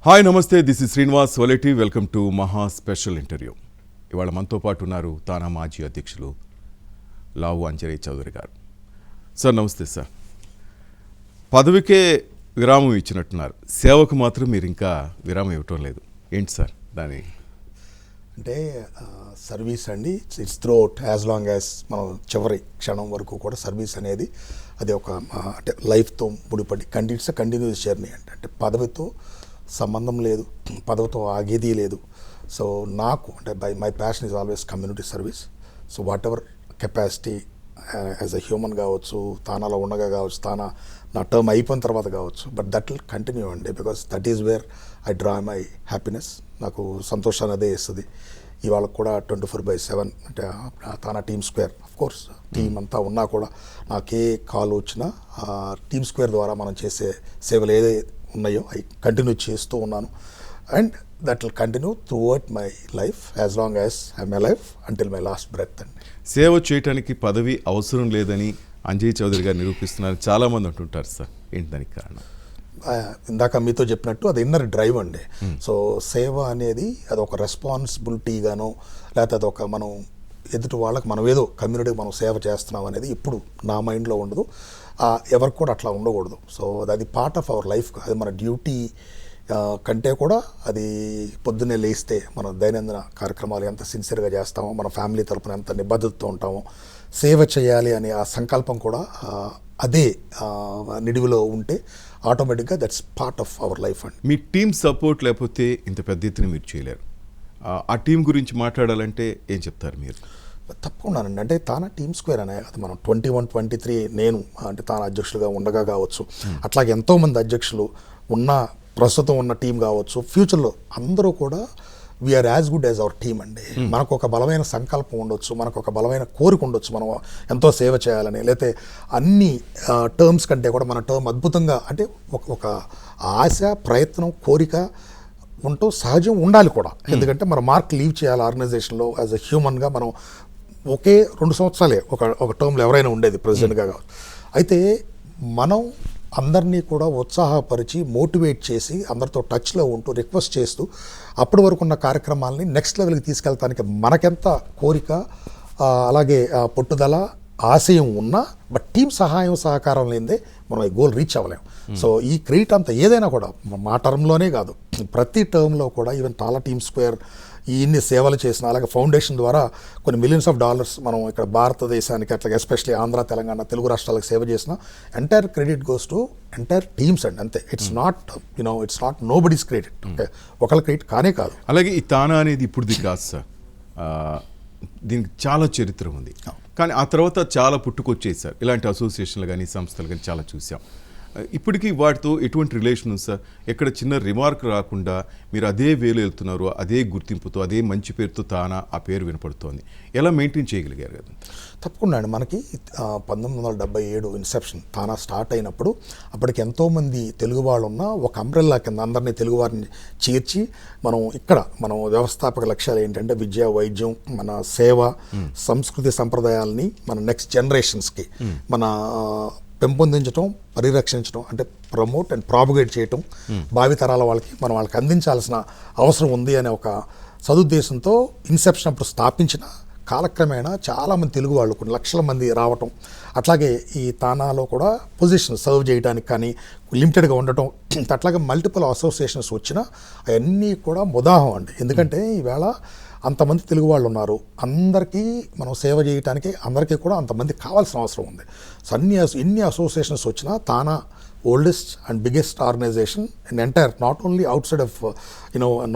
Hi నమస్తే, this is Srinivas Valeti. Welcome to మహా special interview. ఇవాళ మనతో పాటు ఉన్నారు తానా మాజీ అధ్యక్షులు లావు అంజనేయ చౌదరి గారు. సార్ నమస్తే. సార్, పదవికే విరామం ఇచ్చినట్టున్నారు, సేవకు మాత్రం మీరు ఇంకా విరామం ఇవ్వటం లేదు. ఏంటి సార్ దాని అంటే సర్వీస్ అండి, it's throughout as long as మనం చివరి క్షణం వరకు కూడా సర్వీస్ అనేది అది ఒక అంటే లైఫ్తో ముడిపడి ఇట్స్ కంటిన్యూస్ జర్నీ అంటే పదవితో సంబంధం లేదు, పదవితో ఆగేది లేదు. సో నాకు అంటే my passion is always community service. So whatever capacity as a human కావచ్చు, తానాలో ఉండగా కావచ్చు, నా టర్మ్ అయిపోయిన తర్వాత కావచ్చు, బట్ దట్ విల్ కంటిన్యూ అండి. Because that is where I draw my happiness. నాకు సంతోషాన్ని అదే ఇస్తుంది. ఇవాళ కూడా 24/7 అంటే TANA team square, of course team అంతా ఉన్నా కూడా నాకే కాల్ వచ్చినా టీమ్ స్క్వేర్ ద్వారా మనం చేసే సేవలు ఏదైతే ఉన్నాయో అవి కంటిన్యూ చేస్తూ ఉన్నాను. And that will continue throughout my life as long as I my life until my last breath అండి. సేవ చేయటానికి పదవి అవసరం లేదని అంజయ్ చౌదరి గారు నిరూపిస్తున్నారు చాలామంది అంటుంటారు. సార్ ఏంటి దానికి కారణం? ఇందాక మీతో చెప్పినట్టు అది ఇన్నర్ డ్రైవ్ అండి. సో సేవ అనేది అదొక రెస్పాన్సిబిలిటీగానో లేకపోతే అదొక మనం ఎదుటి వాళ్ళకి మనం ఏదో కమ్యూనిటీకి మనం సేవ చేస్తున్నాం అనేది ఇప్పుడు నా మైండ్లో ఉండదు, ఎవరికి కూడా అట్లా ఉండకూడదు. సో అది పార్ట్ ఆఫ్ అవర్ లైఫ్, అది మన డ్యూటీ కంటే కూడా అది పొద్దున్నే లేస్తే మన దైనందిన కార్యక్రమాలు ఎంత సిన్సియర్గా చేస్తామో, మన ఫ్యామిలీ తరపున ఎంత నిబద్ధతతో ఉంటామో, సేవ చేయాలి అనే ఆ సంకల్పం కూడా అదే నిడివిలో ఉంటే ఆటోమేటిక్గా that's part of our life అండి. మీ టీం సపోర్ట్ లేకపోతే ఇంత పెద్ద ఎత్తున మీరు చేయలేరు. ఆ టీం గురించి మాట్లాడాలంటే ఏం చెప్తారు మీరు? తప్పకుండానండి. అంటే తానా టీమ్ స్క్వేర్ అనే అది మనం 21-23 నేను అంటే తానా అధ్యక్షులుగా ఉండగా కావచ్చు, అట్లాగే ఎంతోమంది అధ్యక్షులు ఉన్న ప్రస్తుతం ఉన్న టీం కావచ్చు, ఫ్యూచర్లో అందరూ కూడా we are as good as our team అండి. మనకు ఒక బలమైన సంకల్పం ఉండొచ్చు, మనకు ఒక బలమైన కోరిక ఉండొచ్చు, మనం ఎంతో సేవ చేయాలని, లేకపోతే అన్ని టర్మ్స్ కంటే కూడా మన టర్మ్ అద్భుతంగా అంటే ఒక ఆశ, ప్రయత్నం, కోరిక ఉంటూ సహజం ఉండాలి కూడా. ఎందుకంటే మన మార్క్ లీవ్ చేయాలి ఆర్గనైజేషన్లో యాజ్ అ హ్యూమన్గా. మనం ఒకే 2 సంవత్సరాలే ఒక టర్మ్లో ఎవరైనా ఉండేది ప్రెసిడెంట్గా కావచ్చు. అయితే మనం అందరినీ కూడా ఉత్సాహపరిచి మోటివేట్ చేసి అందరితో టచ్లో ఉంటూ రిక్వెస్ట్ చేస్తూ అప్పటి వరకు ఉన్న కార్యక్రమాలని నెక్స్ట్ లెవెల్కి తీసుకెళ్తానికి మనకెంత కోరిక అలాగే పట్టుదల ఆశయం ఉన్నా బట్ టీం సహాయం సహకారం లేదే మనం ఈ గోల్ రీచ్ అవ్వలేము. సో ఈ క్రెడిట్ అంతా ఏదైనా కూడా మా టర్మ్లోనే కాదు, ప్రతి టర్మ్లో కూడా ఈవెన్ తాలా టీమ్ స్క్వేర్ ఇన్ని సేవలు చేసిన, అలాగే ఫౌండేషన్ ద్వారా కొన్ని మిలియన్స్ ఆఫ్ డాలర్స్ మనం ఇక్కడ భారతదేశానికి అట్లాగే ఎస్పెషల్లీ ఆంధ్ర, తెలంగాణ, తెలుగు రాష్ట్రాలకు సేవ చేసిన entire credit goes to entire teams అండి. అంతే, it's not nobody's credit. Okay, ఒకళ్ళ క్రెడిట్ కానే కాదు. అలాగే ఈ తానా అనేది ఇప్పుడుది కాదు సార్, దీనికి చాలా చరిత్ర ఉంది. కానీ ఆ తర్వాత చాలా పుట్టుకొచ్చేసారు ఇలాంటి అసోసియేషన్లు కానీ సంస్థలు కానీ చాలా చూసాం. ఇప్పటికీ వాటితో ఎటువంటి రిలేషన్ ఉంది సార్? ఎక్కడ చిన్న రిమార్క్ రాకుండా మీరు అదే వేలు వెళ్తున్నారు, అదే గుర్తింపుతో, అదే మంచి పేరుతో తానా ఆ పేరు వినపడుతోంది. ఎలా మెయింటైన్ చేయగలిగారు కదా? తప్పకుండా అండి. మనకి 1977 ఇన్సెప్షన్ తానా స్టార్ట్ అయినప్పుడు అప్పటికి ఎంతోమంది తెలుగు వాళ్ళు ఉన్న ఒక అంబ్రెల్లా కింద అందరినీ తెలుగు వారిని చేర్చి మనం వ్యవస్థాపక లక్ష్యాలు ఏంటంటే విద్య, వైద్యం, మన సేవ, సంస్కృతి సంప్రదాయాలని మన నెక్స్ట్ జనరేషన్స్కి మన పెంపొందించడం, పరిరక్షించడం అంటే ప్రమోట్ అండ్ ప్రాపగేట్ చేయటం, భావితరాల వాళ్ళకి అందించాల్సిన అవసరం ఉంది అనే ఒక సదుద్దేశంతో ఇన్సెప్షన్ అప్పుడు స్థాపించిన కాలక్రమేణా చాలామంది తెలుగు వాళ్ళు కొన్ని లక్షల మంది రావటం, అట్లాగే ఈ తానాలో కూడా పొజిషన్ సర్వ్ చేయడానికి కానీ లిమిటెడ్గా ఉండటం, అట్లాగే మల్టిపుల్ అసోసియేషన్స్ వచ్చినా అవన్నీ కూడా ముదాహం అండి. ఎందుకంటే ఈవేళ అంతమంది తెలుగు వాళ్ళు ఉన్నారు, అందరికీ మనం సేవ చేయడానికి అందరికీ కూడా అంతమంది కావాల్సిన అవసరం ఉంది. సో ఎన్ని అసోసియేషన్స్ వచ్చినా TANA oldest and biggest organisation in entire not only outside of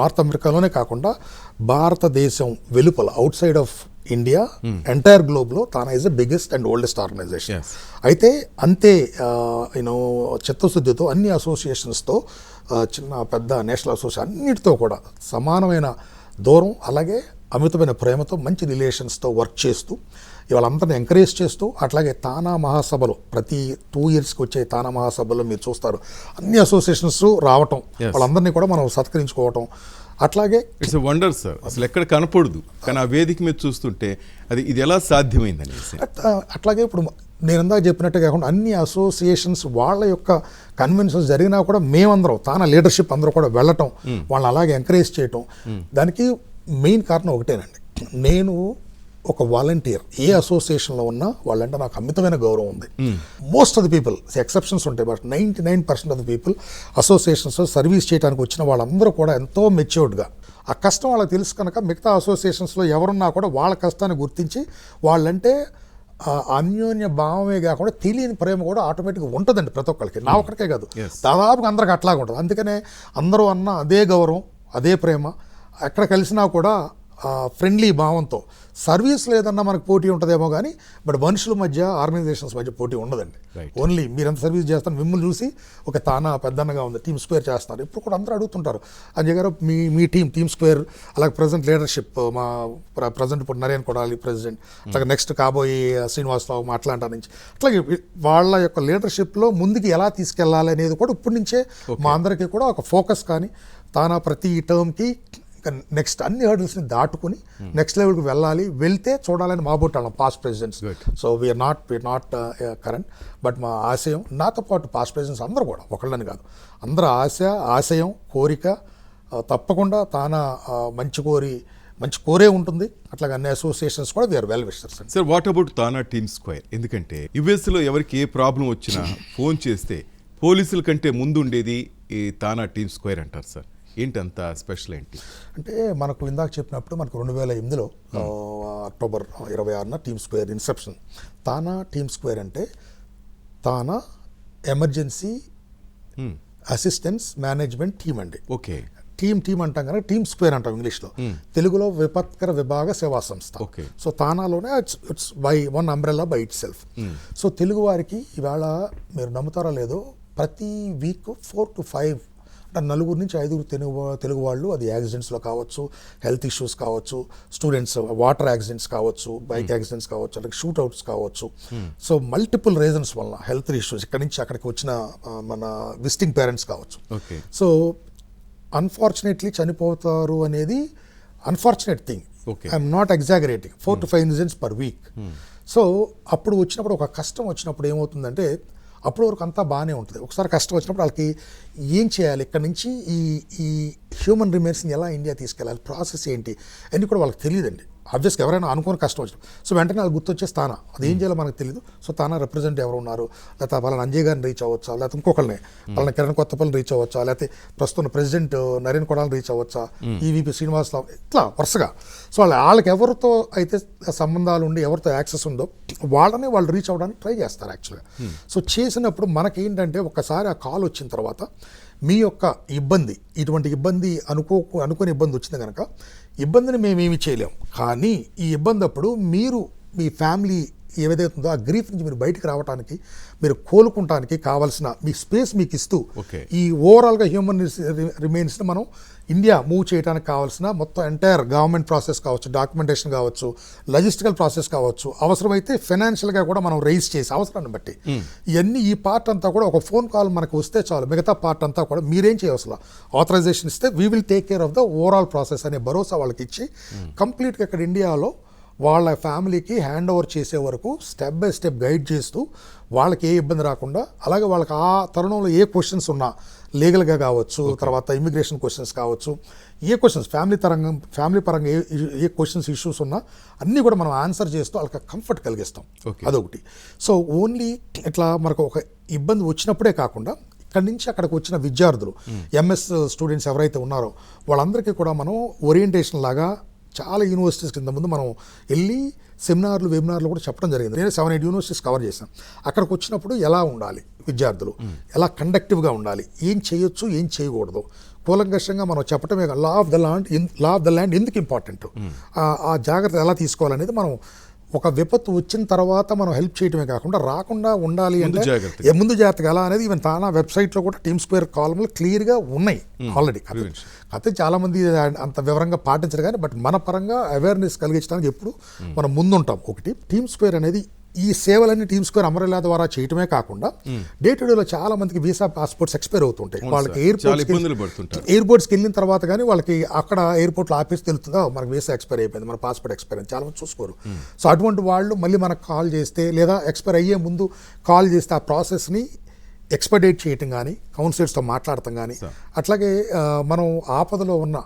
north అమెరికాలోనే కాకుండా భారతదేశం వెలుపల outside of India entire గ్లోబ్లో TANA is the biggest and oldest organisation. అయితే అంతే చిత్తశుద్ధితో అన్ని అసోసియేషన్స్తో చిన్న పెద్ద నేషనల్ అసోసియేషన్ అన్నిటితో కూడా సమానమైన దూరం, అలాగే అమితమైన ప్రేమతో మంచి రిలేషన్స్తో వర్క్ చేస్తూ ఇవాళ అందరిని ఎంకరేజ్ చేస్తూ, అట్లాగే తానా మహాసభలు ప్రతి 2 yearsకి వచ్చే తానా మహాసభలో మీరు చూస్తారు అన్ని అసోసియేషన్స్ రావటం, వాళ్ళందరినీ కూడా మనం సత్కరించుకోవటం. అట్లాగే ఇట్స్ ఎ వండర్ సార్, అసలు ఎక్కడ కనపడదు కానీ ఆ వేదిక మీద చూస్తుంటే ఇది ఎలా సాధ్యమైందని. అట్లాగే ఇప్పుడు నేను ఇందాక చెప్పినట్టు కాకుండా అన్ని అసోసియేషన్స్ వాళ్ళ యొక్క కన్వెన్షన్స్ జరిగినా కూడా మేమందరం తానా లీడర్షిప్ అందరూ కూడా వెళ్ళటం, వాళ్ళని అలాగే ఎంకరేజ్ చేయటం, దానికి మెయిన్ కారణం ఒకటేనండి. నేను ఒక వాలంటీర్ ఏ అసోసియేషన్లో ఉన్నా వాళ్ళంటే నాకు అమితమైన గౌరవం ఉంది. Most of the people, exceptions ఉంటాయి, but 99% of the people associations service చేయడానికి వచ్చిన వాళ్ళందరూ కూడా ఎంతో మెచ్యూర్డ్గా, ఆ కష్టం వాళ్ళకి తెలుసు కనుక మిగతా అసోసియేషన్స్లో ఎవరున్నా కూడా వాళ్ళ కష్టాన్ని గుర్తించి వాళ్ళంటే అన్యోన్య భావమే కాకుండా తెలియని ప్రేమ కూడా ఆటోమేటిక్గా ఉంటుందండి ప్రతి ఒక్కరికి, నా ఒక్కరికే కాదు, దాదాపుగా అందరికి అట్లాగే ఉంటుంది. అందుకనే అందరూ అన్న అదే గౌరవం, అదే ప్రేమ, ఎక్కడ కలిసినా కూడా ఫ్రెండ్లీ భావంతో. సర్వీస్ లేదన్నా మనకు పోటీ ఉంటుందేమో కానీ బట్ మనుషుల మధ్య, ఆర్గనైజేషన్స్ మధ్య పోటీ ఉండదండి. ఓన్లీ మీరు ఎంత సర్వీస్ చేస్తాను, మిమ్మల్ని చూసి ఒక తానా పెద్దన్నగా ఉంది, టీమ్ స్క్వేర్ చేస్తున్నారు. ఇప్పుడు కూడా అందరూ అడుగుతుంటారు అంజయ్ గారు మీ టీమ్ స్క్వేర్, అలాగే ప్రజెంట్ లీడర్షిప్, మా ప్రజెంట్ ఇప్పుడు నరేన్ కొడాలి ప్రెసిడెంట్, అట్లాగే నెక్స్ట్ కాబోయే శ్రీనివాసరావు అట్లాంటా నుంచి, అట్లాగే వాళ్ళ యొక్క లీడర్షిప్లో ముందుకు ఎలా తీసుకెళ్ళాలి అనేది కూడా ఇప్పటి నుంచే మా అందరికీ కూడా ఒక ఫోకస్. కానీ తానా ప్రతి టర్మ్కి నెక్స్ట్ అన్ని హర్డల్స్ని దాటుకుని నెక్స్ట్ లెవెల్కి వెళ్ళాలి, వెళ్తే చూడాలని మా బొట్టాళ్ళం past presidents. So we are not current, but మా ఆశయం, నాతో పాటు పాస్ట్ ప్రెసిడెంట్స్ అందరూ కూడా, ఒకళ్ళని కాదు, అందరూ ఆశయం, కోరిక తప్పకుండా తానా మంచి కోరే ఉంటుంది. అట్లాగే అన్ని అసోసియేషన్స్ కూడా we are well wishers. Sir, what about TANA team square? ఎందుకంటే యుఎస్లో ఎవరికి ఏ ప్రాబ్లం వచ్చినా ఫోన్ చేస్తే పోలీసుల కంటే ముందు ఉండేది ఈ తానా టీమ్ స్క్వేర్ అంటారు సార్. ఏంటి అంత స్పెషల్ ఏంటి? అంటే మనకు ఇందాక చెప్పినప్పుడు మనకు 2008లో అక్టోబర్ 26న టీమ్ స్క్వేర్ ఇన్సెప్షన్. తానా టీమ్ స్క్వేర్ అంటే తానా ఎమర్జెన్సీ అసిస్టెన్స్ మేనేజ్మెంట్ టీమ్ అండి. ఓకే, టీమ్ అంటాం కనుక టీమ్ స్క్వేర్ అంటాం ఇంగ్లీష్లో. తెలుగులో విపత్కర విభాగ సేవా సంస్థ. సో తానాలోనే it's by one umbrella by itself. So Telugu వారికి ఇవాళ మీరు నమ్ముతారో లేదో ప్రతి వీక్ 4 to 5 అంటే 4 నుంచి 5 తెలుగు వాళ్ళు, అది యాక్సిడెంట్స్లో కావచ్చు, హెల్త్ ఇష్యూస్ కావచ్చు, స్టూడెంట్స్ వాటర్ యాక్సిడెంట్స్ కావచ్చు, బైక్ యాక్సిడెంట్స్ కావచ్చు, అలాగే షూట్అవుట్స్ కావచ్చు. సో మల్టిపుల్ రీజన్స్ వల్ల హెల్త్ ఇష్యూస్, ఇక్కడి నుంచి అక్కడికి వచ్చిన మన విజిటింగ్ పేరెంట్స్ కావచ్చు. సో అన్ఫార్చునేట్లీ చనిపోతారు అనేది unfortunate thing. I'm not exaggerating. 4 to 5 incidents per week. So అప్పుడు వచ్చినప్పుడు, ఒక కష్టం వచ్చినప్పుడు ఏమవుతుందంటే అప్పటి వరకు అంతా బాగానే ఉంటుంది. ఒకసారి కష్టం వచ్చినప్పుడు వాళ్ళకి ఏం చేయాలి, ఇక్కడ నుంచి ఈ హ్యూమన్ రిమైన్స్ని ఎలా ఇండియా తీసుకెళ్ళాలి, ప్రాసెస్ ఏంటి అన్నీ కూడా వాళ్ళకి తెలియదండి. ఆబ్వియస్గా ఎవరైనా అనుకోని కష్టం వచ్చిన సో వెంటనే వాళ్ళు గుర్తొచ్చే తానా, అది ఏం చేయాలో మనకు తెలియదు. సో తానా రిప్రజెంట్ ఎవరు ఉన్నారు, లేకపోతే వాళ్ళని అంజయ్ గారిని రీచ్ అవ్వచ్చా, లేకపోతే ఇంకొకరిని వాళ్ళని కిరణ్ కొత్తపల్లిని రీచ్ అవ్వచ్చా, లేకపోతే ప్రస్తుతం ప్రెసిడెంట్ నరేన్ కొడాలని రీచ్ అవ్వచ్చా, ఈవీపీ శ్రీనివాసరావు, ఇట్లా వరుసగా. సో వాళ్ళకి ఎవరితో అయితే సంబంధాలు ఉండి ఎవరితో యాక్సెస్ ఉందో వాళ్ళని వాళ్ళు రీచ్ అవ్వడానికి ట్రై చేస్తారు యాక్చువల్గా. సో చేసినప్పుడు మనకేంటంటే ఒకసారి ఆ కాల్ వచ్చిన తర్వాత మీ యొక్క ఇబ్బంది, ఇటువంటి ఇబ్బంది అనుకోని ఇబ్బంది వచ్చింది కనుక ఇబ్బందిని మేమేమి చేయలేం, కానీ ఈ ఇబ్బంది అప్పుడు మీరు మీ ఫ్యామిలీ ఏదైతే ఉందో ఆ గ్రీఫ్ నుంచి మీరు బయటకు రావడానికి, మీరు కోలుకుంటానికి కావాల్సిన మీ స్పేస్ మీకు ఇస్తూ ఈ ఓవరాల్గా హ్యూమన్ రిమైన్స్ని మనం ఇండియా మూవ్ చేయడానికి కావాల్సిన మొత్తం ఎంటైర్ గవర్నమెంట్ ప్రాసెస్ కావచ్చు, డాక్యుమెంటేషన్ కావచ్చు, లాజిస్టికల్ ప్రాసెస్ కావచ్చు, అవసరమైతే ఫైనాన్షియల్గా కూడా మనం రైజ్ చేసి అవసరాన్ని బట్టి ఇవన్నీ ఈ పార్ట్ అంతా కూడా ఒక ఫోన్ కాల్ మనకు వస్తే చాలు, మిగతా పార్ట్ అంతా కూడా మీరేం చేయవసరం, ఆథరైజేషన్ ఇస్తే we will take care of the overall process అనే భరోసా వాళ్ళకి ఇచ్చి కంప్లీట్గా ఇక్కడ ఇండియాలో వాళ్ళ ఫ్యామిలీకి హ్యాండ్ ఓవర్ చేసే వరకు స్టెప్ బై స్టెప్ గైడ్ చేస్తూ వాళ్ళకి ఏ ఇబ్బంది రాకుండా, అలాగే వాళ్ళకి ఆ తరుణంలో ఏ క్వశ్చన్స్ ఉన్నా లీగల్గా కావచ్చు, తర్వాత ఇమిగ్రేషన్ క్వశ్చన్స్ కావచ్చు, ఏ క్వశ్చన్స్ ఫ్యామిలీ పరంగా ఏ క్వశ్చన్స్ ఇష్యూస్ ఉన్నా అన్నీ కూడా మనం ఆన్సర్ చేస్తూ వాళ్ళకి కంఫర్ట్ కలిగిస్తాం. అదొకటి. సో ఓన్లీ ఇట్లా మనకు ఒక ఇబ్బంది వచ్చినప్పుడే కాకుండా ఇక్కడి నుంచి అక్కడికి వచ్చిన విద్యార్థులు, ఎంఎస్ స్టూడెంట్స్ ఎవరైతే ఉన్నారో వాళ్ళందరికీ కూడా మనం ఓరియంటేషన్ లాగా చాలా యూనివర్సిటీస్ కింద ముందు మనం వెళ్ళి సెమినార్లు, వెబినార్లు కూడా చెప్పడం జరిగింది. నేను 7-8 యూనివర్సిటీస్ కవర్ చేశాను. అక్కడికి వచ్చినప్పుడు ఎలా ఉండాలి విద్యార్థులు, ఎలా కండక్టివ్గా ఉండాలి, ఏం చేయొచ్చు, ఏం చేయకూడదు, కూలంకషంగా మనం చెప్పటమే లా ఆఫ్ ద ల్యాండ్ ఎందుకు ఇంపార్టెంట్, ఆ జాగ్రత్త ఎలా తీసుకోవాలనేది మనం ఒక విపత్తు వచ్చిన తర్వాత మనం హెల్ప్ చేయడమే కాకుండా రాకుండా ఉండాలి అంటే ముందు జాగ్రత్తగా ఎలా అనేది ఈవెన్ తానా వెబ్సైట్లో కూడా టీమ్ స్క్వేర్ కాలంలో క్లియర్గా ఉన్నాయి ఆల్రెడీ. అయితే చాలామంది అంత వివరంగా పాటించరు కానీ బట్ మన పరంగా అవేర్నెస్ కలిగించడానికి ఎప్పుడు మనం ముందుంటాం. ఒకటి టీమ్ స్క్వేర్ అనేది ఈ సేవలన్నీ టీమ్ స్క్వేర్ అంబ్రెల్లా ద్వారా చేయటమే కాకుండా డే టు డేలో చాలా మందికి వీసా పాస్పోర్ట్స్ ఎక్స్పైర్ అవుతుంటాయి. వాళ్ళకి ఎయిర్పోర్ట్స్కి వెళ్ళిన తర్వాత కానీ వాళ్ళకి అక్కడ ఎయిర్పోర్ట్లో ఆఫీస్ తెలుస్తుందో మనకి వీసా ఎక్స్పైర్ అయిపోయింది, మన పాస్పోర్ట్ ఎక్స్పైర్ అయింది, చాలా మంది చూసుకోరు. సో అటువంటి వాళ్ళు మళ్ళీ మనకు కాల్ చేస్తే లేదా ఎక్స్పైర్ అయ్యే ముందు కాల్ చేస్తే ఆ ప్రాసెస్ని ఎక్స్పెడేట్ చేయటం కానీ, కౌన్సిలర్స్తో మాట్లాడటం కానీ, అట్లాగే మనం ఆపదలో ఉన్న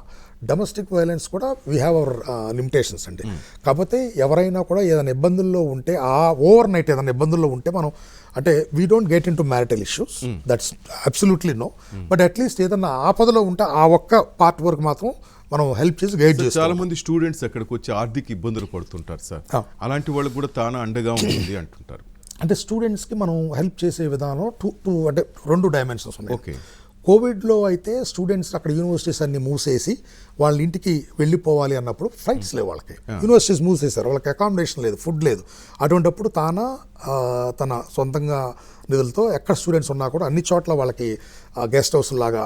డొమెస్టిక్ వైలెన్స్ కూడా వీ హ్యావ్ అవర్ లిమిటేషన్స్ అండి. కాకపోతే ఎవరైనా కూడా ఏదైనా ఇబ్బందుల్లో ఉంటే ఓవర్ నైట్ ఏదైనా ఇబ్బందుల్లో ఉంటే మనం అంటే we don't get in to marital issues, that's absolutely no. But at least ఏదైనా ఆపదలో ఉంటే ఆ ఒక్క పార్ట్ వరకు మాత్రం మనం హెల్ప్ చేసి గైడ్ చేస్తాం. చాలా మంది స్టూడెంట్స్ అక్కడికి వచ్చి ఆర్థిక ఇబ్బందులు పడుతుంటారు సార్, అలాంటి వాళ్ళకి కూడా తాను అండగా ఉంటుంది అంటుంటారు. అంటే స్టూడెంట్స్కి మనం హెల్ప్ చేసే విధానం అంటే 2 డైమెన్షన్స్ ఉన్నాయి. ఓకే. కోవిడ్లో అయితే స్టూడెంట్స్ అక్కడ యూనివర్సిటీస్ అన్ని మూసేసి వాళ్ళ ఇంటికి వెళ్ళిపోవాలి అన్నప్పుడు ఫ్లైట్స్ లేవు వాళ్ళకి, యూనివర్సిటీస్ మూసేశారు, వాళ్ళకి అకామిడేషన్ లేదు, ఫుడ్ లేదు. అటువంటిప్పుడు తన సొంతంగా నిధులతో ఎక్కడ స్టూడెంట్స్ ఉన్నా కూడా అన్ని చోట్ల వాళ్ళకి గెస్ట్ హౌస్ లాగా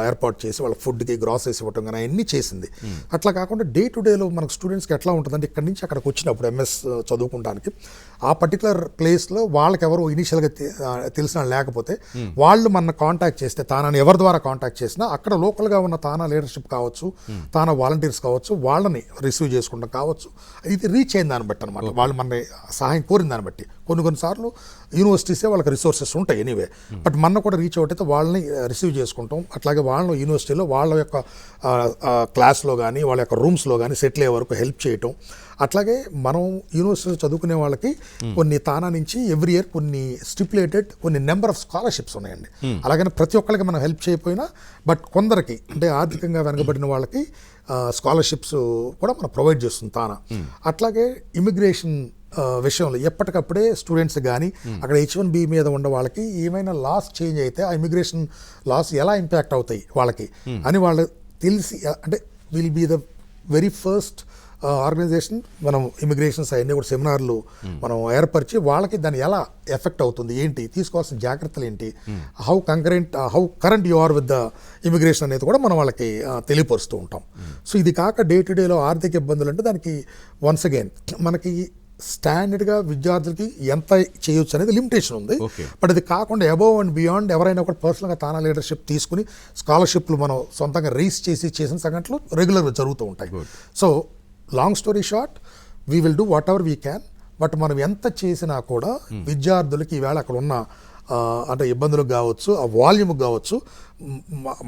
ఏర్పాటు చేసి వాళ్ళ ఫుడ్కి గ్రాసరీస్ ఇవ్వటం కానీ అన్నీ చేసింది. అట్లా కాకుండా డే టు డేలో మనకు స్టూడెంట్స్కి ఎట్లా ఉంటుందంటే ఇక్కడి నుంచి అక్కడికి వచ్చినప్పుడు ఎంఎస్ చదువుకోవడానికి ఆ పర్టికులర్ ప్లేస్లో వాళ్ళకి ఎవరు ఇనీషియల్గా తెలిసిన లేకపోతే వాళ్ళు మన కాంటాక్ట్ చేస్తే తానని ఎవరి ద్వారా కాంటాక్ట్ చేసినా అక్కడ లోకల్గా ఉన్న తానా లీడర్షిప్ కావచ్చు, తానా వాలంటీర్స్ కావచ్చు, వాళ్ళని రిసీవ్ చేసుకుంటాం కావచ్చు. ఇది రీచ్ అయిన దాన్ని బట్టి అనమాట, వాళ్ళు మన సహాయం కోరిన దాన్ని బట్టి. కొన్నిసార్లు యూనివర్సిటీసే వాళ్ళకి రిసోర్సెస్ ఉంటాయి ఎనీవే, బట్ మన కూడా రీచ్ అవుట్ అయితే వాళ్ళని రిసీవ్ చేసుకుంటాం. అట్లాగే వాళ్ళని యూనివర్సిటీలో వాళ్ళ యొక్క క్లాస్లో కానీ వాళ్ళ యొక్క రూమ్స్లో కానీ సెటిల్ అయ్యే వరకు హెల్ప్ చేయటం. అట్లాగే మనం యూనివర్సిటీలో చదువుకునే వాళ్ళకి కొన్ని తానా నుంచి ఎవ్రీ ఇయర్ కొన్ని స్టిపులేటెడ్ కొన్ని నెంబర్ ఆఫ్ స్కాలర్షిప్స్ ఉన్నాయండి. అలాగని ప్రతి ఒక్కరికి మనం హెల్ప్ చేయకపోయినా బట్ కొందరికి అంటే ఆర్థికంగా వెనకబడిన వాళ్ళకి స్కాలర్షిప్స్ కూడా మనం ప్రొవైడ్ చేస్తుంది తానా. అట్లాగే ఇమిగ్రేషన్ విషయంలో ఎప్పటికప్పుడే స్టూడెంట్స్ కానీ అక్కడ H1B మీద ఉన్న వాళ్ళకి ఏమైనా లాస్ చేంజ్ అయితే ఆ ఇమిగ్రేషన్ లాస్ ఎలా ఇంపాక్ట్ అవుతాయి వాళ్ళకి అని వాళ్ళు తెలిసి అంటే will be the very first organization మనం ఇమిగ్రేషన్స్ అవన్నీ కూడా సెమినార్లు మనం ఏర్పరిచి వాళ్ళకి దాన్ని ఎలా ఎఫెక్ట్ అవుతుంది, ఏంటి తీసుకోవాల్సిన జాగ్రత్తలు ఏంటి, how current you are with the immigration అనేది కూడా మనం వాళ్ళకి తెలియపరుస్తూ ఉంటాం. సో ఇది కాక డే టు డేలో ఆర్థిక ఇబ్బందులు అంటే దానికి వన్స్ అగైన్ మనకి స్టాండర్డ్గా విద్యార్థులకి ఎంత చేయొచ్చు అనేది లిమిటేషన్ ఉంది. బట్ అది కాకుండా అబోవ్ అండ్ బియాండ్ ఎవరైనా కూడా పర్సనల్గా తానా లీడర్షిప్ తీసుకుని స్కాలర్షిప్లు మనం సొంతంగా రేస్ చేసిన సంఘటనలు రెగ్యులర్గా జరుగుతూ ఉంటాయి. So long story short, we will do what ever we can. But మనం ఎంత చేసినా కూడా విద్యార్థులకి ఈవేళ అక్కడ ఉన్న అంటే ఇబ్బందులకు కావచ్చు, ఆ వాల్యూమ్కి కావచ్చు,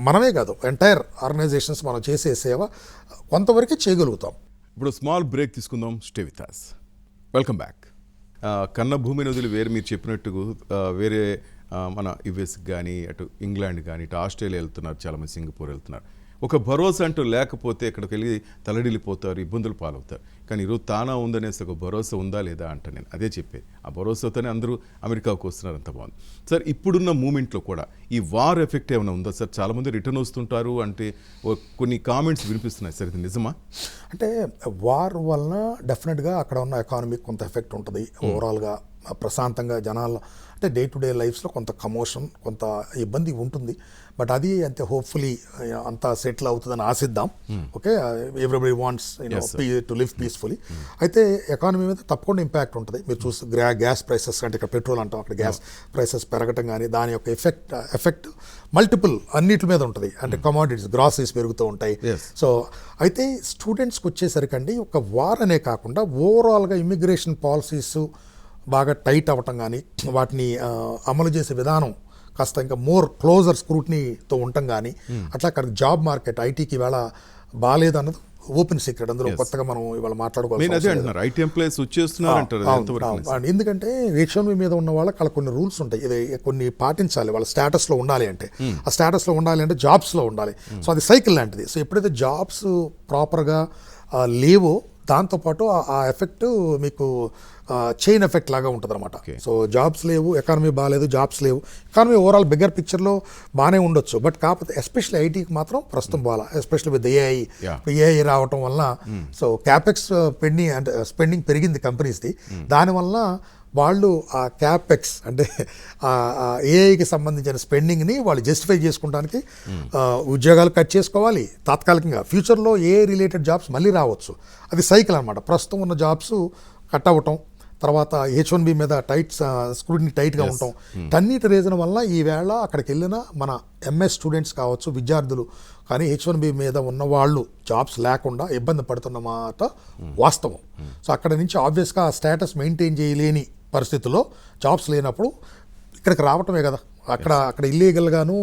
మనమే కాదు ఎంటైర్ ఆర్గనైజేషన్స్ మనం చేసే సేవ కొంతవరకే చేయగలుగుతాం. ఇప్పుడు స్మాల్ బ్రేక్ తీసుకుందాం. Stay with us. Welcome back. కన్న భూమి నదులు వేరే మీరు చెప్పినట్టు వేరే మన యుఎస్ కానీ అటు ఇంగ్లాండ్ కానీ ఇటు ఆస్ట్రేలియా వెళ్తున్నారు, చాలామంది సింగపూర్ వెళ్తున్నారు. ఒక భరోసా అంటూ లేకపోతే ఇక్కడికి వెళ్ళి తలడిల్లిపోతారు, ఇబ్బందులు పాలవుతారు. కానీ ఈరోజు తానా ఉందనేసి ఒక భరోసా ఉందా లేదా అంట నేను అదే చెప్పేది. ఆ భరోసాతోనే అందరూ అమెరికాకు వస్తున్నారు, అంత బాగుంది సార్. ఇప్పుడున్న మూమెంట్లో కూడా ఈ వార్ ఎఫెక్ట్ ఏమైనా ఉందా సార్? చాలామంది రిటర్న్ వస్తుంటారు అంటే కొన్ని కామెంట్స్ వినిపిస్తున్నాయి సార్, ఇది నిజమా? అంటే వార్ వలన డెఫినెట్గా అక్కడ ఉన్న ఎకానమీకి కొంత ఎఫెక్ట్ ఉంటుంది. ఓవరాల్గా ప్రశాంతంగా జనాలు అంటే డే టు డే లైఫ్స్లో కొంత కమోషన్, కొంత ఇబ్బంది ఉంటుంది. బట్ అది అంతే హోప్ఫుల్లీ అంతా సెటిల్ అవుతుందని ఆశిద్దాం. Okay, everybody wants to live peacefully. అయితే ఎకానమీ మీద తప్పకుండా ఇంపాక్ట్ ఉంటుంది. మీరు చూస్తే గ్యాస్ ప్రైసెస్ అంటే ఇక్కడ పెట్రోల్ అంటాం, అక్కడ గ్యాస్ ప్రైసెస్ పెరగటం కానీ దాని యొక్క ఎఫెక్ట్ మల్టిపుల్ అన్నిటి మీద ఉంటుంది. అంటే కమోడిటీస్, గ్రాసరీస్ పెరుగుతూ ఉంటాయి. సో అయితే స్టూడెంట్స్కి వచ్చేసరికండి ఒక వార్ అనే కాకుండా ఓవరాల్గా ఇమిగ్రేషన్ పాలసీస్ బాగా టైట్ అవ్వటం కానీ వాటిని అమలు చేసే విధానం కాస్త ఇంకా మోర్ క్లోజర్ స్క్రూటినీతో ఉండటం కానీ అట్లా అక్కడ జాబ్ మార్కెట్ ఐటీకి ఇవాళ బాగాలేదు అన్నది ఓపెన్ సీక్రెట్. అందులో కొత్తగా మనం ఇవాళ మాట్లాడుకోవాలి. ఎందుకంటే H1B మీద ఉన్న వాళ్ళకి అలా కొన్ని రూల్స్ ఉంటాయి, ఇది కొన్ని పాటించాలి. వాళ్ళ స్టేటస్లో ఉండాలి అంటే ఆ స్టేటస్లో ఉండాలి అంటే జాబ్స్లో ఉండాలి. సో అది సైకిల్ లాంటిది. సో ఎప్పుడైతే జాబ్స్ ప్రాపర్గా లేవో దాంతోపాటు ఆ ఎఫెక్ట్ మీకు చైన్ ఎఫెక్ట్ లాగా ఉంటుంది అనమాట. సో జాబ్స్ లేవు, ఎకానమీ బాగాలేదు, జాబ్స్ లేవు. ఎకానమీ ఓవరాల్ బిగ్గర్ పిక్చర్లో బాగానే ఉండొచ్చు, బట్ కాకపోతే ఎస్పెషల్లీ ఐటీకి మాత్రం ప్రస్తుతం బాగా, ఎస్పెషల్లీ విత్ ఏఐ రావటం వల్ల సో క్యాపెక్స్ స్పెండింగ్ పెరిగింది కంపెనీస్ది. దానివల్ల వాళ్ళు ఆ క్యాపెక్స్ అంటే ఏఐకి సంబంధించిన స్పెండింగ్ని వాళ్ళు జస్టిఫై చేసుకోవడానికి ఉద్యోగాలు కట్ చేసుకోవాలి తాత్కాలికంగా. ఫ్యూచర్లో ఏఐ రిలేటెడ్ జాబ్స్ మళ్ళీ రావచ్చు, అది సైకిల్ అనమాట. ప్రస్తుతం ఉన్న జాబ్స్ కట్ అవ్వటం, తర్వాత H1B మీద స్క్రూటినీ టైట్గా ఉంటాం. టన్నిటి రీజన్ వల్ల ఈవేళ అక్కడికి వెళ్ళిన మన MS స్టూడెంట్స్ కావచ్చు, విద్యార్థులు కానీ H1B మీద ఉన్న వాళ్ళు జాబ్స్ లేకుండా ఇబ్బంది పడుతున్న మాట వాస్తవం. సో అక్కడ నుంచి ఆబ్వియస్గా ఆ స్టేటస్ మెయింటైన్ చేయలేని పరిస్థితుల్లో జాబ్స్ లేనప్పుడు ఇక్కడికి రావటమే కదా. అక్కడ ఇల్లీగల్గాను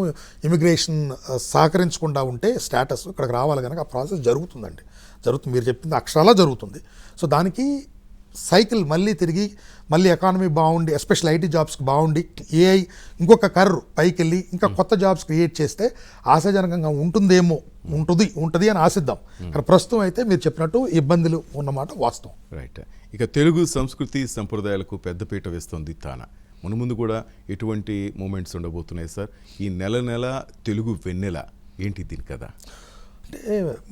ఇమిగ్రేషన్ సహకరించకుండా ఉంటే స్టేటస్ ఇక్కడికి రావాలి కనుక ఆ ప్రాసెస్ జరుగుతుంది. మీరు చెప్పింది అక్షరాలా జరుగుతుంది. సో దానికి సైకిల్ మళ్ళీ తిరిగి మళ్ళీ ఎకానమీ బాగుండి, ఎస్పెషల్ IT జాబ్స్కి బాగుండి, AI ఇంకొక కర్రు పైకి వెళ్ళి ఇంకా కొత్త జాబ్స్ క్రియేట్ చేస్తే ఆశాజనకంగా ఉంటుంది అని ఆశిద్దాం. కానీ ప్రస్తుతం అయితే మీరు చెప్పినట్టు ఇబ్బందులు ఉన్నమాట వాస్తవం. రైట్. ఇక తెలుగు సంస్కృతి సంప్రదాయాలకు పెద్దపీట వేస్తుంది తానా. మునుముందు కూడా ఎటువంటి మూమెంట్స్ ఉండబోతున్నాయి సార్? ఈ నెల తెలుగు వెన్నెల ఏంటి దీని కదా? అంటే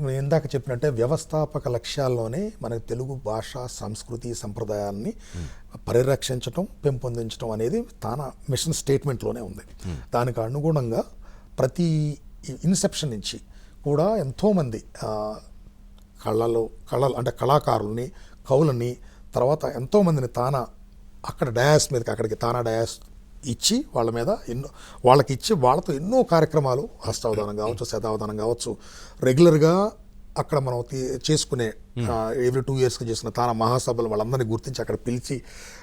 నేను ఇందాక చెప్పినట్టే వ్యవస్థాపక లక్ష్యాల్లోనే మనకి తెలుగు భాష, సంస్కృతి, సంప్రదాయాన్ని పరిరక్షించటం, పెంపొందించడం అనేది తన మిషన్ స్టేట్మెంట్లోనే ఉంది. దానికి అనుగుణంగా ప్రతి ఇన్సెప్షన్ నుంచి కూడా ఎంతోమంది కళలు అంటే కళాకారుల్ని, కవులని, తర్వాత ఎంతోమందిని అక్కడ డయాస్ మీదకి అక్కడికి డయాస్ ఇచ్చి వాళ్ళతో ఎన్నో కార్యక్రమాలు, హస్తావధానం కావచ్చు, శతావధానం కావచ్చు, రెగ్యులర్గా అక్కడ మనం చేసుకునే ఎవ్రీ 2 yearsకి చేసుకున్న మహాసభలు వాళ్ళందరినీ గుర్తించి అక్కడ పిలిచి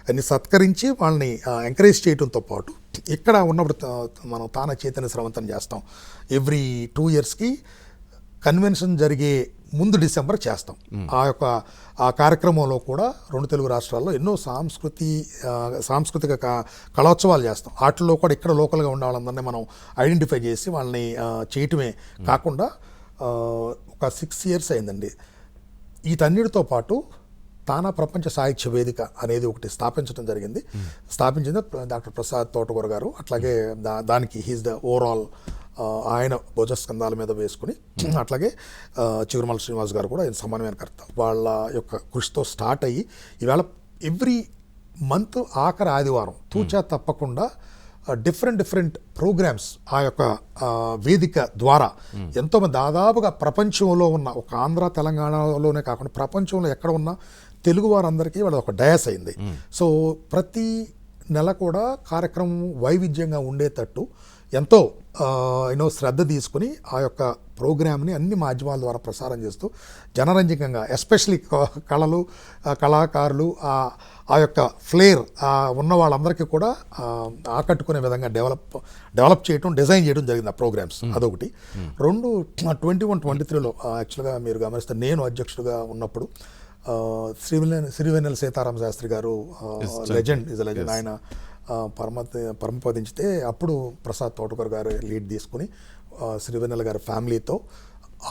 అన్ని సత్కరించి వాళ్ళని ఎంకరేజ్ చేయడంతో పాటు ఇక్కడ ఉన్నప్పుడు మనం చైతన్య స్రవంతం చేస్తాం. ఎవ్రీ 2 yearsకి కన్వెన్షన్ జరిగే ముందు డిసెంబర్ చేస్తాం. ఆ కార్యక్రమంలో కూడా 2 తెలుగు రాష్ట్రాల్లో ఎన్నో సాంస్కృతిక కళోత్సవాలు చేస్తాం. వాటిల్లో కూడా ఇక్కడ లోకల్గా ఉన్న వాళ్ళందరినీ మనం ఐడెంటిఫై చేసి వాళ్ళని చేయటమే కాకుండా ఒక 6 years అయిందండి. వీటన్నిటితో పాటు ప్రపంచ సాహిత్య వేదిక అనేది ఒకటి స్థాపించింది డాక్టర్ ప్రసాద్ తోటకూర గారు. అట్లాగే దానికి హీస్ ద ఓవరాల్ ఆయన భుజస్కంధాల మీద వేసుకుని, అట్లాగే చిగురుమల శ్రీనివాస్ గారు కూడా ఆయన సమన్వయకర్త. వాళ్ళ యొక్క కృషితో స్టార్ట్ అయ్యి ఈవేళ ఎవ్రీ మంత్ ఆఖరి ఆదివారం తూచా తప్పకుండా డిఫరెంట్ ప్రోగ్రామ్స్ ఆ యొక్క వేదిక ద్వారా ఎంతోమంది దాదాపుగా ప్రపంచంలో ఉన్న ఒక ఆంధ్ర తెలంగాణలోనే కాకుండా ప్రపంచంలో ఎక్కడ ఉన్న తెలుగు వారందరికీ వాళ్ళ ఒక డయాస్ అయింది. సో ప్రతి నెల కూడా కార్యక్రమం వైవిధ్యంగా ఉండేటట్టు ఎంతో శ్రద్ధ తీసుకుని ఆ యొక్క ప్రోగ్రామ్ని అన్ని మాధ్యమాల ద్వారా ప్రసారం చేస్తూ జనరంజకంగా, ఎస్పెషలీ కళలు, కళాకారులు ఆ యొక్క ఫ్లేర్ ఉన్న వాళ్ళందరికీ కూడా ఆకట్టుకునే విధంగా డెవలప్ చేయడం, డిజైన్ చేయడం జరిగింది ఆ ప్రోగ్రామ్స్. అదొకటి. 2021-23లో యాక్చువల్గా మీరు గమనిస్తే నేను అధ్యక్షుడిగా ఉన్నప్పుడు సిరివెన్నెల సీతారామ శాస్త్రి గారు లెజెండ్ ఆయన పరమపదించితే అప్పుడు ప్రసాద్ తోటకూర గారు లీడ్ తీసుకుని సిరివెన్నెల గారి ఫ్యామిలీతో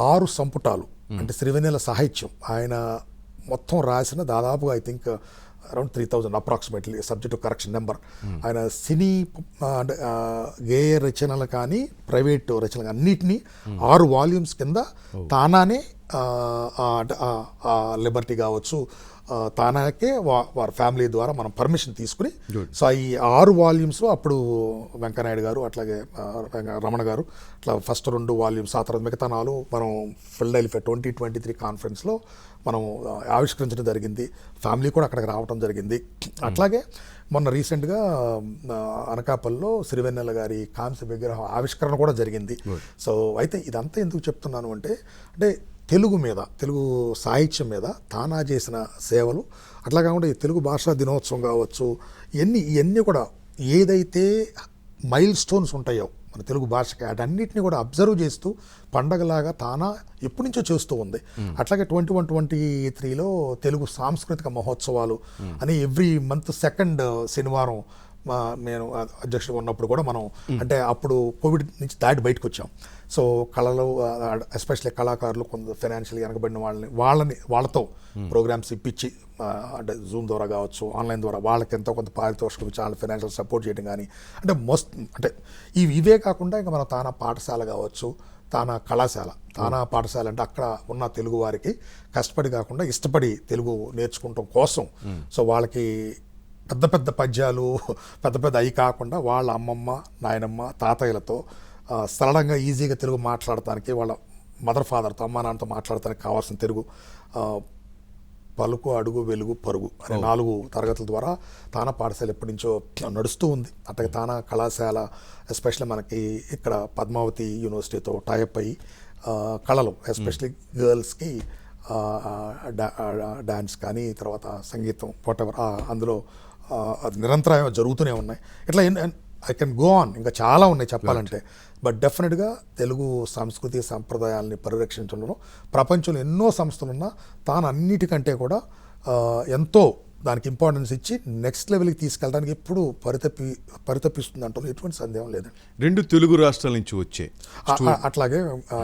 6 సంపుటాలు అంటే సిరివెన్నెల సాహిత్యం ఆయన మొత్తం రాసిన దాదాపుగా I think around 3000 approximately, subject to correction number. ఆయన సినీ గేయ రచనలు కానీ ప్రైవేట్ రచనలు అన్నిటినీ 6 volumes కింద తానానే లిబర్టీ కావచ్చు తానాకే వారి ఫ్యామిలీ ద్వారా మనం పర్మిషన్ తీసుకుని, సో ఈ 6 volumes అప్పుడు వెంకయ్యనాయుడు గారు అట్లాగే రమణ గారు అట్లా ఫస్ట్ 2 volumes, ఆ తర్వాత మిగతా 4 మనం ఫిల్డెల్ఫియా 2023 కాన్ఫరెన్స్లో మనం ఆవిష్కరించడం జరిగింది. ఫ్యామిలీ కూడా అక్కడికి రావడం జరిగింది. అట్లాగే మొన్న రీసెంట్గా అనకాపల్లిలో సిరివెన్నెల గారి కాంస్య విగ్రహం ఆవిష్కరణ కూడా జరిగింది. సో అయితే ఇదంతా ఎందుకు చెప్తున్నాను అంటే తెలుగు మీద, తెలుగు సాహిత్యం మీద తానా చేసిన సేవలు, అట్లా కాకుండా ఈ తెలుగు భాషా దినోత్సవం కావచ్చు, ఇవన్నీ కూడా ఏదైతే మైల్ స్టోన్స్ ఉంటాయో మన తెలుగు భాషకి అటన్నిటిని కూడా అబ్జర్వ్ చేస్తూ పండగలాగా తానా ఎప్పటి నుంచో చేస్తూ ఉంది. అట్లాగే 2021-23లో తెలుగు సాంస్కృతిక మహోత్సవాలు అని ఎవ్రీ మంత్ 2nd శనివారం నేను అధ్యక్షుడు ఉన్నప్పుడు కూడా మనం అంటే అప్పుడు కోవిడ్ నుంచి దాటి బయటకు వచ్చాం. సో కళలు, ఎస్పెషల్లీ కళాకారులు, కొంత ఫైనాన్షియల్గా వెనకబడిన వాళ్ళతో ప్రోగ్రామ్స్ ఇప్పించి అంటే జూమ్ ద్వారా కావచ్చు, ఆన్లైన్ ద్వారా వాళ్ళకి ఎంతో కొంత పారితోషికం చాలా ఫైనాన్షియల్ సపోర్ట్ చేయడం కానీ అంటే ఇవే కాకుండా ఇంకా మన తానా పాఠశాల కావచ్చు, తానా కళాశాల, తానా పాఠశాల అంటే అక్కడ ఉన్న తెలుగు వారికి కష్టపడి కాకుండా ఇష్టపడి తెలుగు నేర్చుకోవటం కోసం, సో వాళ్ళకి పెద్ద పద్యాలు అవి కాకుండా వాళ్ళ అమ్మమ్మ, నాయనమ్మ, తాతయ్యలతో సరళంగా ఈజీగా తెలుగు మాట్లాడటానికి, వాళ్ళ మదర్ ఫాదర్తో, అమ్మ నాన్నతో మాట్లాడటానికి కావాల్సిన తెలుగు పలుకు, అడుగు, వెలుగు, పరుగు అనే 4 తరగతుల ద్వారా తానా పాఠశాల ఎప్పటి నుంచో నడుస్తూ ఉంది. అట్లాగే తానా కళాశాల ఎస్పెషల్లీ మనకి ఇక్కడ పద్మావతి యూనివర్సిటీతో టైఅప్ అయ్యి కళలు ఎస్పెషల్లీ గర్ల్స్కి డ్యాన్స్ కానీ తర్వాత సంగీతం వాటెవర్ అందులో అది నిరంతరం జరుగుతూనే ఉన్నాయి. ఇట్లా ఐ కెన్ గో ఆన్, ఇంకా చాలా ఉన్నాయి చెప్పాలంటే. బట్ డెఫినెట్గా తెలుగు సంస్కృతి సంప్రదాయాలని పరిరక్షించడంలో ప్రపంచంలో ఎన్నో సంస్థలున్నా తాను అన్నిటికంటే కూడా ఎంతో దానికి ఇంపార్టెన్స్ ఇచ్చి నెక్స్ట్ లెవెల్కి తీసుకెళ్ళడానికి ఎప్పుడు పరితపిస్తుంది అంటూ ఎటువంటి సందేహం లేదండి. 2 తెలుగు రాష్ట్రాల నుంచి వచ్చే అట్లాగే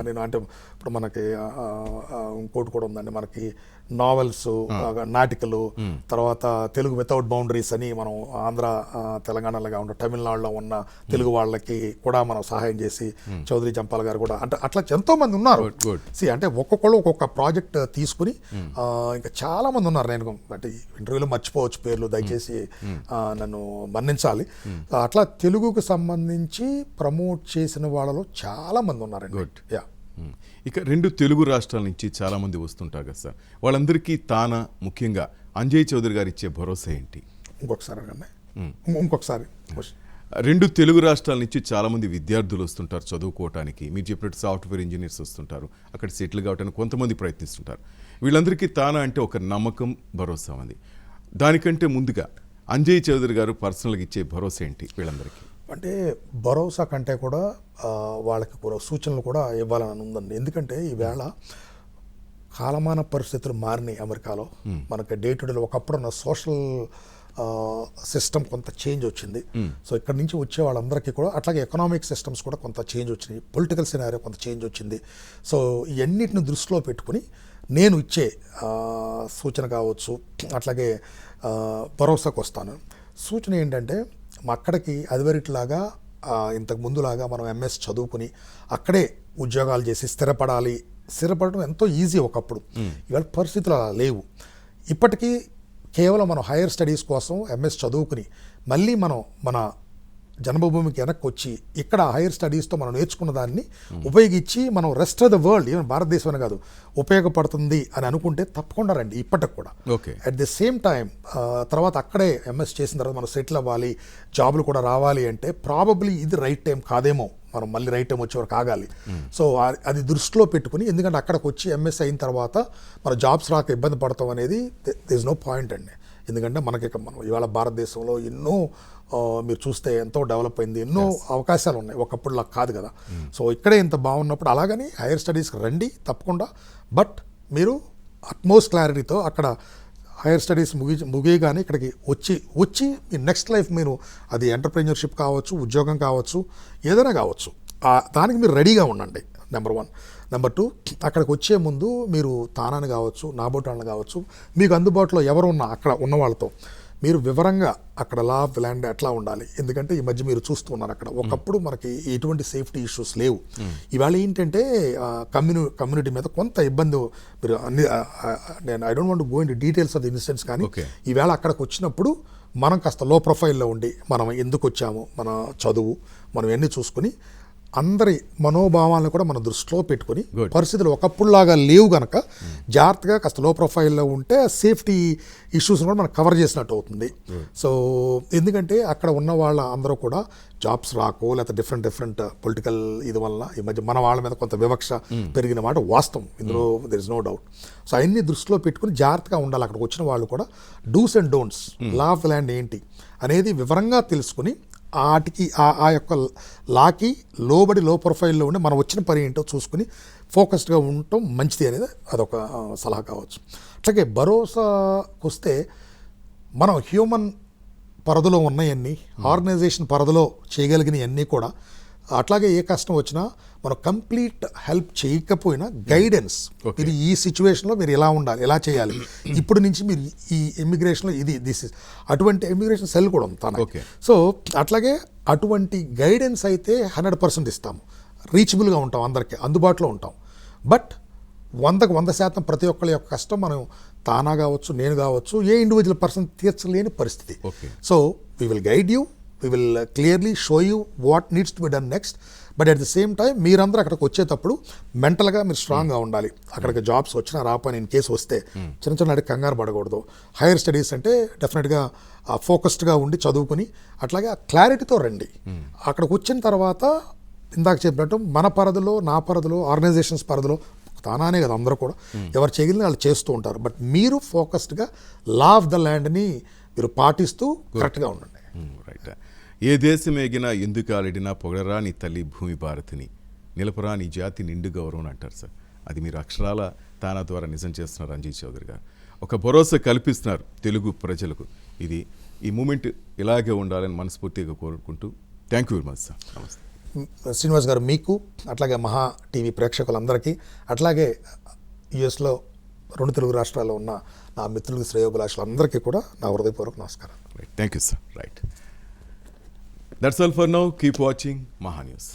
నేను అంటే ఇప్పుడు మనకి ఇంకోటి కూడా ఉందండి, మనకి నావెల్స్, నాటికలు, తర్వాత తెలుగు వితౌట్ బౌండరీస్ అని మనం ఆంధ్ర తెలంగాణలో ఉన్న తమిళనాడులో ఉన్న తెలుగు వాళ్ళకి కూడా మనం సహాయం చేసి చౌదరి జంపాల్ గారు కూడా అంటే అట్లా ఎంతో మంది ఉన్నారు. అంటే ఒక్కొక్కళ్ళు ఒక్కొక్క ప్రాజెక్ట్ తీసుకుని ఇంకా చాలా మంది ఉన్నారు. నేను అంటే ఇంటర్వ్యూలో మర్చిపోవచ్చు పేర్లు, దయచేసి నన్ను మన్నించాలి. అట్లా తెలుగుకు సంబంధించి ప్రమోట్ చేసిన వాళ్ళలో చాలా మంది ఉన్నారండి. ఇక 2 తెలుగు రాష్ట్రాల నుంచి చాలా మంది వస్తుంటారు కదా సార్, వాళ్ళందరికీ తానా ముఖ్యంగా అంజయ్ చౌదరి గారు ఇచ్చే భరోసా ఏంటి? ఇంకొకసారి 2 తెలుగు రాష్ట్రాల నుంచి చాలా మంది విద్యార్థులు వస్తుంటారు చదువుకోవటానికి. మీరు చెప్పినట్టు సాఫ్ట్వేర్ ఇంజనీర్స్ వస్తుంటారు, అక్కడ సెటిల్ కావడానికి కొంతమంది ప్రయత్నిస్తుంటారు. వీళ్ళందరికీ తానా అంటే ఒక నమ్మకం, భరోసా ఉంది. దానికంటే ముందుగా అంజయ్ చౌదరి గారు పర్సనల్గా ఇచ్చే భరోసా ఏంటి వీళ్ళందరికీ? అంటే భరోసా కంటే కూడా వాళ్ళకి కూడా సూచనలు కూడా ఇవ్వాలని ఉందండి. ఎందుకంటే ఈవేళ కాలమాన పరిస్థితులు మారినాయి అమెరికాలో. మనకి డే టు డేలో ఒకప్పుడున్న సోషల్ సిస్టమ్ కొంత చేంజ్ వచ్చింది. సో ఇక్కడ నుంచి వచ్చే వాళ్ళందరికీ కూడా అట్లాగే ఎకనామిక్ సిస్టమ్స్ కూడా కొంత చేంజ్ వచ్చినాయి, పొలిటికల్ సినారియో కొంత చేంజ్ వచ్చింది. సో ఇవన్నిటిని దృష్టిలో పెట్టుకుని నేను ఇచ్చే సూచన కావచ్చు, అట్లాగే భరోసాకు వస్తాను. సూచన ఏంటంటే అక్కడికి అదివరట్లాగా ఇంతకు ముందులాగా మనం ఎంఎస్ చదువుకుని అక్కడే ఉద్యోగాలు చేసి స్థిరపడడం ఎంతో ఈజీ ఒకప్పుడు. ఇవాళ పరిస్థితులు అలా లేవు. ఇప్పటికీ కేవలం మనం హైయర్ స్టడీస్ కోసం ఎంఎస్ చదువుకుని మళ్ళీ మనం మన జన్మభూమికి వెనక్కి వచ్చి ఇక్కడ హైయర్ స్టడీస్తో మనం నేర్చుకున్న దాన్ని ఉపయోగించి మనం rest of the world, even భారతదేశం కాదు, ఉపయోగపడుతుంది అని అనుకుంటే తప్పకుండా రండి ఇప్పటికి కూడా. అట్ ది సేమ్ టైం తర్వాత అక్కడే ఎంఎస్ చేసిన తర్వాత మనం సెటిల్ అవ్వాలి, జాబులు కూడా రావాలి అంటే ప్రాబబ్లీ ఇది రైట్ టైం కాదేమో, మనం మళ్ళీ రైట్ టైం వచ్చే వరకు ఆగాలి. సో అది దృష్టిలో పెట్టుకుని, ఎందుకంటే అక్కడికి వచ్చి ఎంఎస్ అయిన తర్వాత మన జాబ్స్ రాక ఇబ్బంది పడతాం అనేది దిస్ నో పాయింట్ అండి. ఎందుకంటే మనకి మనం ఇవాళ భారతదేశంలో ఎన్నో మీరు చూస్తే ఎంతో డెవలప్ అయింది, ఎన్నో అవకాశాలు ఉన్నాయి, ఒకప్పుడులా కాదు కదా. సో ఇక్కడే ఇంత బాగున్నప్పుడు అలాగని హైయర్ స్టడీస్కి రండి తప్పకుండా. బట్ మీరు అట్మోస్ట్ క్లారిటీతో అక్కడ హైయర్ స్టడీస్ ముగియగానే ఇక్కడికి వచ్చి మీ నెక్స్ట్ లైఫ్ మీరు అది ఎంటర్ప్రెన్యూర్షిప్ కావచ్చు, ఉద్యోగం కావచ్చు, ఏదైనా కావచ్చు, దానికి మీరు రెడీగా ఉండండి. నెంబర్ 1. నెంబర్ 2, అక్కడికి వచ్చే ముందు మీరు తానాన్ని కావచ్చు, నాబోటాన్ని కావచ్చు, మీకు అందుబాటులో ఎవరు ఉన్నా అక్కడ ఉన్న వాళ్ళతో మీరు వివరంగా అక్కడ లా ఆఫ్ ల్యాండ్ ఎట్లా ఉండాలి. ఎందుకంటే ఈ మధ్య మీరు చూస్తూ ఉన్నారు అక్కడ ఒకప్పుడు మనకి ఎటువంటి సేఫ్టీ ఇష్యూస్ లేవు. ఇవాళ ఏంటంటే కమ్యూనిటీ మీద కొంత ఇబ్బంది. మీరు నేను I don't want to go in to details of the incidents, కానీ ఈవేళ అక్కడికి వచ్చినప్పుడు మనం కాస్త లో ప్రొఫైల్లో ఉండి మనం ఎందుకు వచ్చాము, మన చదువు, మనం ఎన్ని చూసుకుని అందరి మనోభావాలను కూడా మనం దృష్టిలో పెట్టుకుని, పరిస్థితులు ఒకప్పుడులాగా లేవు కనుక జాగ్రత్తగా కాస్త లో ప్రొఫైల్లో ఉంటే సేఫ్టీ ఇష్యూస్ కూడా మనం కవర్ చేసినట్టు అవుతుంది. సో ఎందుకంటే అక్కడ ఉన్న వాళ్ళ అందరూ కూడా జాబ్స్ రాకో లేకపోతే డిఫరెంట్ పొలిటికల్ ఇది వల్ల ఈ మధ్య మన వాళ్ళ మీద కొంత వివక్ష పెరిగిన మాట వాస్తవం, ఇందులో there is no doubt. So అవన్నీ దృష్టిలో పెట్టుకుని జాగ్రత్తగా ఉండాలి. అక్కడికి వచ్చిన వాళ్ళు కూడా dos and don'ts, law of land ఏంటి అనేది వివరంగా తెలుసుకుని వాటికి ఆ యొక్క లాకి లోబడి లో ప్రొఫైల్లో ఉండి మనం వచ్చిన పని ఏంటో చూసుకుని ఫోకస్డ్గా ఉండటం మంచిది అనేది అదొక సలహా కావచ్చు. అట్లాగే భరోసాకు వస్తే మనం హ్యూమన్ పరిధిలో ఉన్నాయన్నీ, ఆర్గనైజేషన్ పరిధిలో చేయగలిగినవన్నీ కూడా, అట్లాగే ఏ కష్టం వచ్చినా మనం కంప్లీట్ హెల్ప్ చేయకపోయినా గైడెన్స్, ఇది ఈ సిచ్యువేషన్లో మీరు ఎలా ఉండాలి, ఎలా చేయాలి, ఇప్పుడు నుంచి మీరు ఈ ఇమిగ్రేషన్లో దిస్ ఇస్ అటువంటి ఇమిగ్రేషన్ సెల్ కూడా ఉంది తన. సో అట్లాగే అటువంటి గైడెన్స్ అయితే 100% ఇస్తాము, రీచబుల్గా ఉంటాం, అందరికీ అందుబాటులో ఉంటాం. బట్ 100% ప్రతి ఒక్కరి యొక్క కష్టం మనం తానా కావచ్చు, నేను కావచ్చు, ఏ ఇండివిజువల్ పర్సన్ తీర్చలేని పరిస్థితి. So we will guide you, we will clearly show you what needs to be done next. But at the same time మీరందరూ అక్కడికి వచ్చేటప్పుడు మెంటల్గా మీరు స్ట్రాంగ్గా ఉండాలి. అక్కడికి జాబ్స్ వచ్చినా రాపని ఇన్ కేసు వస్తే చిన్న చిన్న అడిగి కంగారు పడకూడదు. హైయర్ స్టడీస్ అంటే డెఫినెట్గా ఫోకస్డ్గా ఉండి చదువుకుని అట్లాగే ఆ క్లారిటీతో రండి. అక్కడికి వచ్చిన తర్వాత ఇందాక చెప్పినట్టు మన పరిధిలో, నా పరిధిలో, ఆర్గనైజేషన్స్ పరిధిలో తానానే కదా అందరూ కూడా ఎవరు చేయగలిగిన వాళ్ళు చేస్తూ ఉంటారు. బట్ మీరు ఫోకస్డ్గా లా ఆఫ్ ద ల్యాండ్ని మీరు పాటిస్తూ కరెక్ట్గా ఉండండి. రైట్. ఏ దేశం ఎగినా ఎందుకు ఆలడినా పొగడరా నీ తల్లి భూమి భారతిని, నిలపరా నీ జాతి నిండు గౌరవం అంటారు సార్. అది మీరు అక్షరాల తానా ద్వారా నిజం చేస్తున్నారు రంజిత్ చౌదరి గారు. ఒక భరోసా కల్పిస్తున్నారు తెలుగు ప్రజలకు. ఇది ఈ మూమెంట్ ఇలాగే ఉండాలని మనస్ఫూర్తిగా కోరుకుంటూ thank you very much sir. నమస్తే. శ్రీనివాస్ గారు మీకు, అట్లాగే మహా టీవీ ప్రేక్షకులందరికీ, అట్లాగే యుఎస్లో 2 తెలుగు రాష్ట్రాల్లో ఉన్న నా మిత్రులకు, శ్రేయోభిలాషులందరికీ కూడా నా హృదయపూర్వక నమస్కారం. Right. Thank you, sir. Right. That's all for now. Keep watching Maha News.